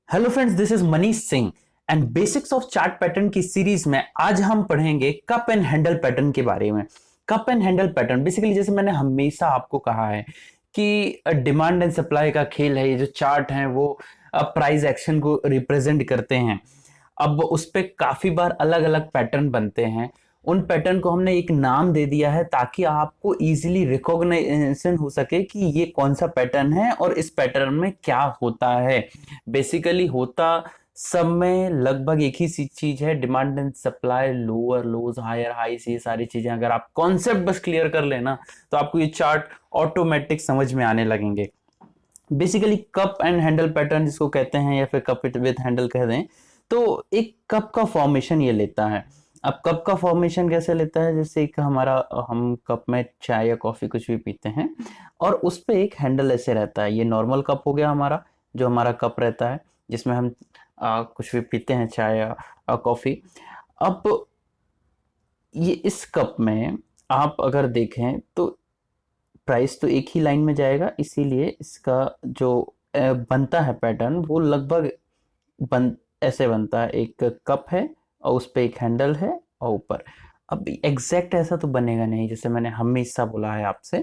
Hello friends, this is Manish Singh and basics of chart pattern की series में आज हम पढ़ेंगे कप एंड हैंडल पैटर्न के बारे में। Cup and handle pattern basically जैसे मैंने हमेशा आपको कहा है कि डिमांड एंड सप्लाई का खेल है। ये जो चार्ट है वो प्राइस एक्शन को रिप्रेजेंट करते हैं। अब उस पे काफी बार अलग अलग पैटर्न बनते हैं। उन पैटर्न को हमने एक नाम दे दिया है ताकि आपको इजीली रिकॉग्निशन हो सके कि ये कौन सा पैटर्न है और इस पैटर्न में क्या होता है। बेसिकली होता सब में लगभग एक ही सी चीज है, demand and supply, lower lows higher highs, ये सारी चीजें अगर आप कॉन्सेप्ट बस क्लियर कर लेना तो आपको ये चार्ट ऑटोमेटिक समझ में आने लगेंगे। Basically cup and handle pattern जिसको कहते हैं या फिर कप विद हैंडल कह दें, तो एक कप का फॉर्मेशन ये लेता है। अब कप का फॉर्मेशन कैसे लेता है, जैसे एक हमारा हम कप में चाय या कॉफी कुछ भी पीते हैं और उस पे एक हैंडल ऐसे रहता है। ये नॉर्मल कप हो गया हमारा, जो हमारा कप रहता है जिसमें हम कुछ भी पीते हैं, चाय या कॉफी। अब ये इस कप में आप अगर देखें तो प्राइस तो एक ही लाइन में जाएगा, इसीलिए इसका जो बनता है पैटर्न वो लगभग बन ऐसे बनता है। एक कप है और उस पे एक हैंडल है और ऊपर। अब एग्जैक्ट ऐसा तो बनेगा नहीं, जैसे मैंने हमेशा बोला है आपसे।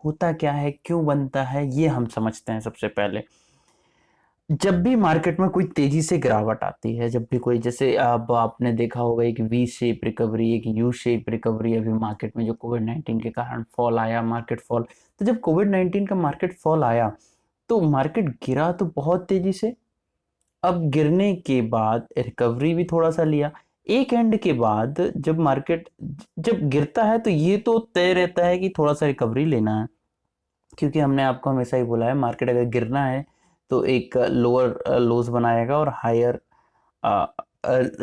होता क्या है, क्यों बनता है, ये हम समझते हैं सबसे पहले। जब भी मार्केट में कोई तेजी से गिरावट आती है, जब भी कोई, जैसे अब आपने देखा होगा एक वी शेप रिकवरी, एक यू शेप रिकवरी अभी मार्केट में जो कोविड 19 के कारण फॉल आया, मार्केट फॉल। तो जब कोविड 19 का मार्केट फॉल आया तो मार्केट गिरा तो बहुत तेजी से। अब गिरने के बाद रिकवरी भी थोड़ा सा लिया। एक एंड के बाद जब मार्केट जब गिरता है तो ये तो तय रहता है कि थोड़ा सा रिकवरी लेना है, क्योंकि हमने आपको हमेशा ही बोला है मार्केट अगर गिरना है तो एक लोअर लोज बनाएगा और हायर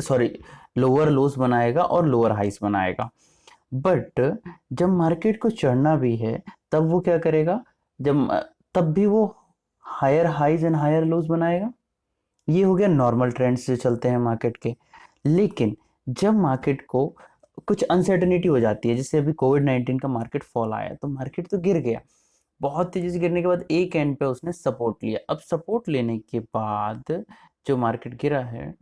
सॉरी लोअर लोज बनाएगा और लोअर हाइस बनाएगा। बट जब मार्केट को चढ़ना भी है तब वो क्या करेगा, जब तब भी वो higher highs and higher lows बनाएगा। ये हो गया नॉर्मल ट्रेंड्स जो चलते हैं मार्केट के। लेकिन जब मार्केट को कुछ अनसर्टेनिटी हो जाती है, जैसे अभी कोविड 19 का मार्केट फॉल आया तो मार्केट तो गिर गया, बहुत तेजी से गिरने के बाद एक एंड पे उसने सपोर्ट लिया। अब सपोर्ट लेने के बाद जो मार्केट गिरा है,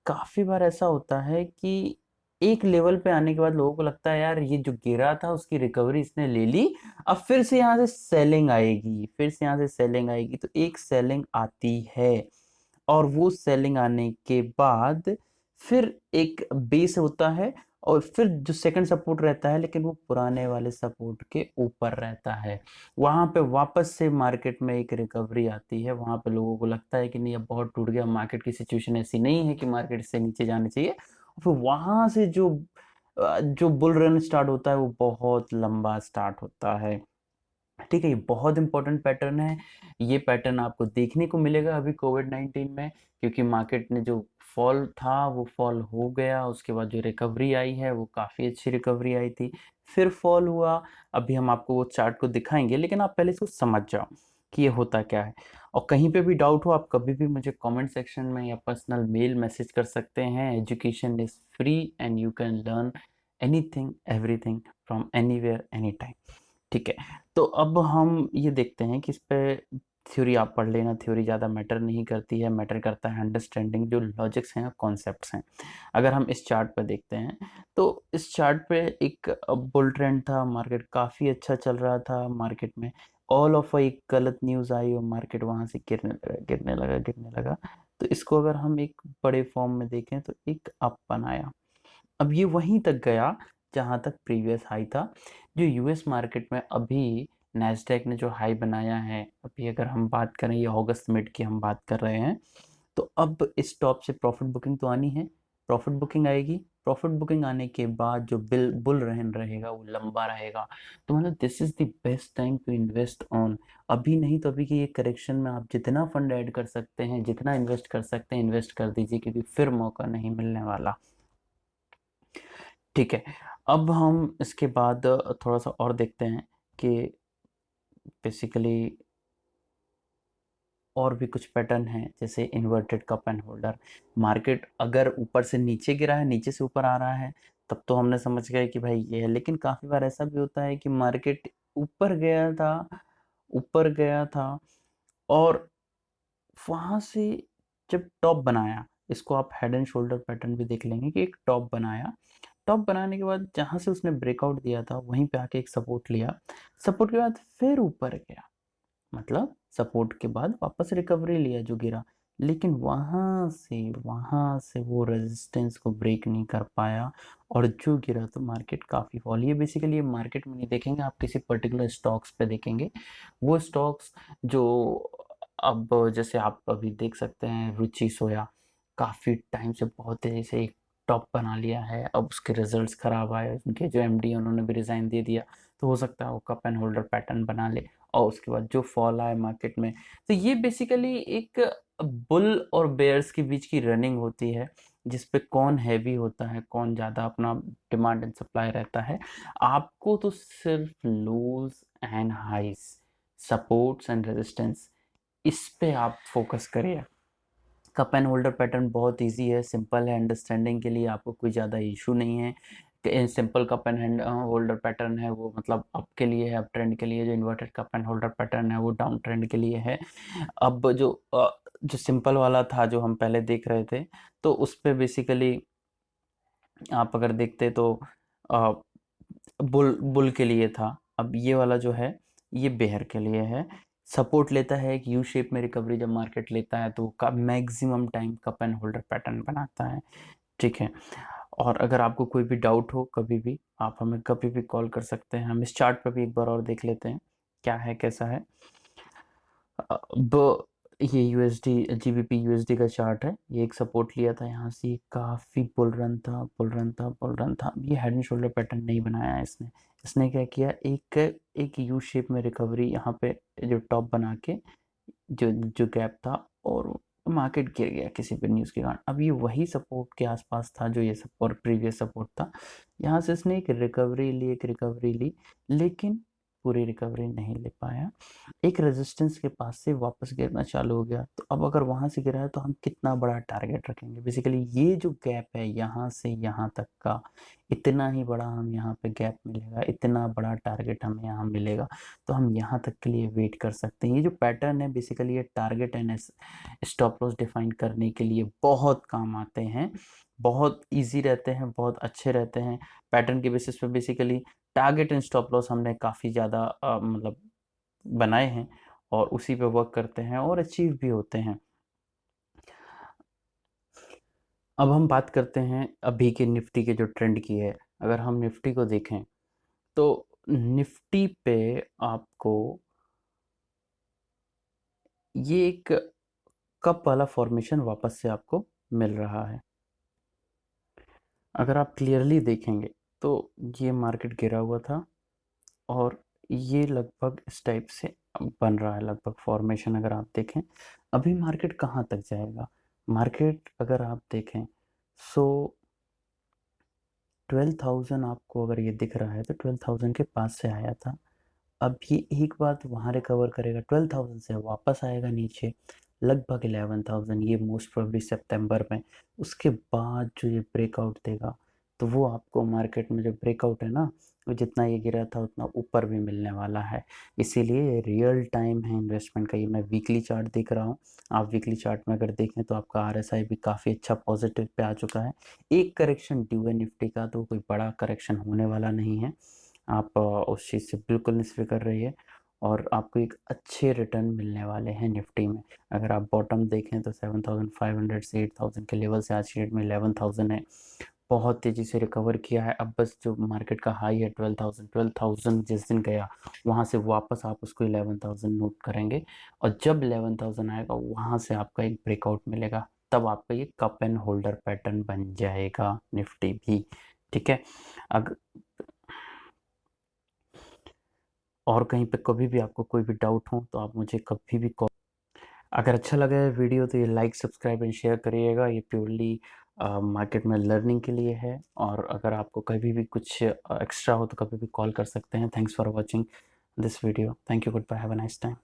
काफी बार ऐसा होता है कि एक लेवल पे आने के बाद लोगों को लगता है यार ये जो गिरा था उसकी रिकवरी इसने ले ली, अब फिर से यहाँ से सेलिंग आएगी, फिर से यहाँ से सेलिंग आएगी। तो एक सेलिंग आती है और वो सेलिंग आने के बाद फिर एक बेस होता है और फिर जो सेकंड सपोर्ट रहता है, लेकिन वो पुराने वाले सपोर्ट के ऊपर रहता है। वहां पे वापस से मार्केट में एक रिकवरी आती है, वहां पे लोगों को लगता है कि नहीं अब बहुत टूट गया, मार्केट की सिचुएशन ऐसी नहीं है कि मार्केट से नीचे जाने चाहिए। और फिर वहां से जो बुल रन स्टार्ट होता है वो बहुत लंबा स्टार्ट होता है। ठीक है, ये बहुत इंपॉर्टेंट पैटर्न है। ये पैटर्न आपको देखने को मिलेगा अभी कोविड 19 में, क्योंकि मार्केट ने जो फॉल था वो फॉल हो गया, उसके बाद जो रिकवरी आई है वो काफ़ी अच्छी रिकवरी आई थी, फिर फॉल हुआ। अभी हम आपको वो चार्ट को दिखाएंगे, लेकिन आप पहले इसको समझ जाओ कि ये होता क्या है। और कहीं पे भी डाउट हो आप कभी भी मुझे कमेंट सेक्शन में या पर्सनल मेल मैसेज कर सकते हैं। Education is free and you can learn anything everything from anywhere any time. ठीक है, तो अब हम ये देखते हैं कि इस पे थ्योरी आप पढ़ लेना, थ्योरी ज़्यादा मैटर नहीं करती है, मैटर करता है अंडरस्टैंडिंग, जो लॉजिक्स हैं कॉन्सेप्ट्स हैं। अगर हम इस चार्ट पे देखते हैं तो इस चार्ट पे एक बुल ट्रेंड था, मार्केट काफ़ी अच्छा चल रहा था। मार्केट में ऑल ऑफ एक गलत न्यूज़ आई और मार्केट वहाँ से गिरने लगा गिरने लगा गिरने लगा। तो इसको अगर हम एक बड़े फॉर्म में देखें तो एक अप बनाया। अब ये वहीं तक गया जहां तक प्रीवियस हाई था। जो यूएस मार्केट में अभी नैस्डैक ने जो हाई बनाया है, अभी अगर हम बात करें ये अगस्त मिड की हम बात कर रहे हैं, तो अब इस टॉप से प्रॉफिट बुकिंग तो आनी है, प्रॉफिट बुकिंग आएगी। प्रॉफिट बुकिंग आने के बाद जो बिल बुल रहन रहेगा वो लंबा रहेगा। तो मतलब this is the best time to invest on. अभी नहीं तो अभी की ये करेक्शन में आप जितना फंड ऐड कर सकते हैं, जितना इन्वेस्ट कर सकते हैं इन्वेस्ट कर दीजिए, क्योंकि फिर मौका नहीं मिलने वाला। ठीक है, अब हम इसके बाद थोड़ा सा और देखते हैं कि बेसिकली और भी कुछ पैटर्न हैं, जैसे inverted cup and holder. Market अगर ऊपर से नीचे गिरा है, नीचे से ऊपर आ रहा है, तब तो हमने समझ गए कि भाई ये है। लेकिन काफ़ी बार ऐसा भी होता है कि मार्केट ऊपर गया था, ऊपर गया था और वहाँ से जब टॉप बनाया, इसको आप हेड एंड शोल्डर पैटर्न भी देख लेंगे कि एक टॉप बनाया, टॉप बनाने के बाद जहाँ से उसने ब्रेकआउट दिया था वहीं पे आके एक सपोर्ट लिया, सपोर्ट के बाद फिर ऊपर गया, मतलब सपोर्ट के बाद वापस रिकवरी लिया जो गिरा, लेकिन वहाँ से वो रेजिस्टेंस को ब्रेक नहीं कर पाया और जो गिरा तो मार्केट काफ़ी फॉल। ये बेसिकली ये मार्केट में नहीं देखेंगे, आप किसी पर्टिकुलर स्टॉक्स पे देखेंगे, वो स्टॉक्स जो अब जैसे आप अभी देख सकते हैं रुचि सोया, काफ़ी टाइम से बहुत तेज़ी से एक टॉप बना लिया है, अब उसके रिजल्ट्स ख़राब आए, उनके जो एमडी है उन्होंने भी रिज़ाइन दे दिया, तो हो सकता है वो कप एंड होल्डर पैटर्न बना ले और उसके बाद जो फॉल आए मार्केट में। तो ये बेसिकली एक बुल और बेयर्स के बीच की रनिंग होती है, जिस पे कौन हैवी होता है, कौन ज़्यादा अपना डिमांड एंड सप्लाई रहता है। आपको तो सिर्फ lows and highs, supports and resistance, इस पे आप फोकस करिए। कप एंड होल्डर पैटर्न बहुत इजी है, सिंपल है, अंडरस्टैंडिंग के लिए आपको कोई ज़्यादा इशू नहीं है। Simple cup and holder pattern है वो मतलब अप के लिए है, अप ट्रेंड के लिए। जो inverted cup and holder pattern है वो डाउन ट्रेंड के लिए है। अब जो सिंपल वाला था जो हम पहले देख रहे थे, तो उस पे बेसिकली आप अगर देखते तो बुल बुल के लिए था। अब ये वाला जो है ये बेयर के लिए है। सपोर्ट लेता है एक यू शेप में, रिकवरी जब मार्केट लेता है तो का maximum time cup and holder pattern बनाता है, ठीक है। और अगर आपको कोई भी डाउट हो कभी भी, आप हमें कभी भी कॉल कर सकते हैं। हम इस चार्ट पर भी एक बार और देख लेते हैं क्या है कैसा है। अब ये यूएसडी जीबीपी यूएसडी का चार्ट है, ये एक सपोर्ट लिया था यहाँ से, काफ़ी बुल रन था, बुल रन था, बुल रन था। ये हेड एंड शोल्डर पैटर्न नहीं बनाया है इसने। इसने क्या किया, एक यू शेप में रिकवरी यहाँ पे जो टॉप बना के जो जो गैप था, और मार्केट गिर गया किसी भी न्यूज़ के कारण। अब ये वही सपोर्ट के आसपास था जो ये सपोर्ट प्रीवियस सपोर्ट था, यहाँ से इसने एक रिकवरी ली, लेकिन पूरी रिकवरी नहीं ले पाया। एक रेजिस्टेंस के पास से वापस गिरना चालू हो गया, तो अब अगर वहाँ से गिरा है तो हम कितना बड़ा टारगेट रखेंगे। बेसिकली ये जो गैप है यहाँ से यहाँ तक का, इतना ही बड़ा हम यहाँ पे गैप मिलेगा, इतना बड़ा टारगेट हमें यहाँ मिलेगा, तो हम यहाँ तक के लिए वेट कर सकते हैं। ये जो पैटर्न है बेसिकली ये target and stop loss define करने के लिए बहुत काम आते हैं, बहुत इजी रहते हैं, बहुत अच्छे रहते हैं। पैटर्न के बेसिस पे basically target and stop loss हमने काफ़ी ज़्यादा मतलब बनाए हैं और उसी पे वर्क करते हैं और अचीव भी होते हैं। अब हम बात करते हैं अभी के निफ्टी के जो ट्रेंड की है। अगर हम निफ्टी को देखें तो निफ्टी पे आपको ये एक कप वाला फॉर्मेशन वापस से आपको मिल रहा है। अगर आप क्लियरली देखेंगे तो ये मार्केट गिरा हुआ था और ये लगभग इस टाइप से बन रहा है लगभग फॉर्मेशन। अगर आप देखें अभी मार्केट कहाँ तक जाएगा, मार्केट अगर आप देखें सो 12,000 आपको अगर ये दिख रहा है तो 12,000 के पास से आया था। अब ये एक बात वहाँ रिकवर करेगा, 12,000 से वापस आएगा नीचे लगभग 11,000, ये मोस्ट प्रोबेबली सितंबर में। उसके बाद जो ये ब्रेकआउट देगा तो वो आपको मार्केट में जो ब्रेकआउट है ना, वो जितना ये गिरा था उतना ऊपर भी मिलने वाला है। इसीलिए रियल टाइम है इन्वेस्टमेंट का। ये मैं वीकली चार्ट देख रहा हूँ, आप वीकली चार्ट में अगर देखें तो आपका RSI भी काफ़ी अच्छा पॉजिटिव पे आ चुका है। एक करेक्शन ड्यू है निफ्टी का, तो कोई बड़ा करेक्शन होने वाला नहीं है। आप उस चीज़ से बिल्कुल निश्चिंत रहिए और आपको एक अच्छे रिटर्न मिलने वाले हैं निफ्टी में। अगर आप बॉटम देखें तो 7,500 से 8,000 के लेवल से आज की डेट में 11,000 है, बहुत तेज़ी से रिकवर किया है। अब बस जो मार्केट का हाई है 12,000 जिस दिन गया वहाँ से वापस आप उसको 11,000 नोट करेंगे, और जब 11,000 आएगा वहाँ से आपका एक ब्रेकआउट मिलेगा, तब आपका ये कप एंड होल्डर पैटर्न बन जाएगा निफ्टी भी, ठीक है। अगर और कहीं पे कभी भी आपको कोई भी डाउट हो तो आप मुझे कभी भी कॉल। अगर अच्छा लगा है वीडियो तो ये लाइक सब्सक्राइब एंड शेयर करिएगा। ये प्योरली मार्केट में लर्निंग के लिए है, और अगर आपको कभी भी कुछ एक्स्ट्रा हो तो कभी भी कॉल कर सकते हैं। Thanks for watching this video. Thank you, goodbye, have a nice time.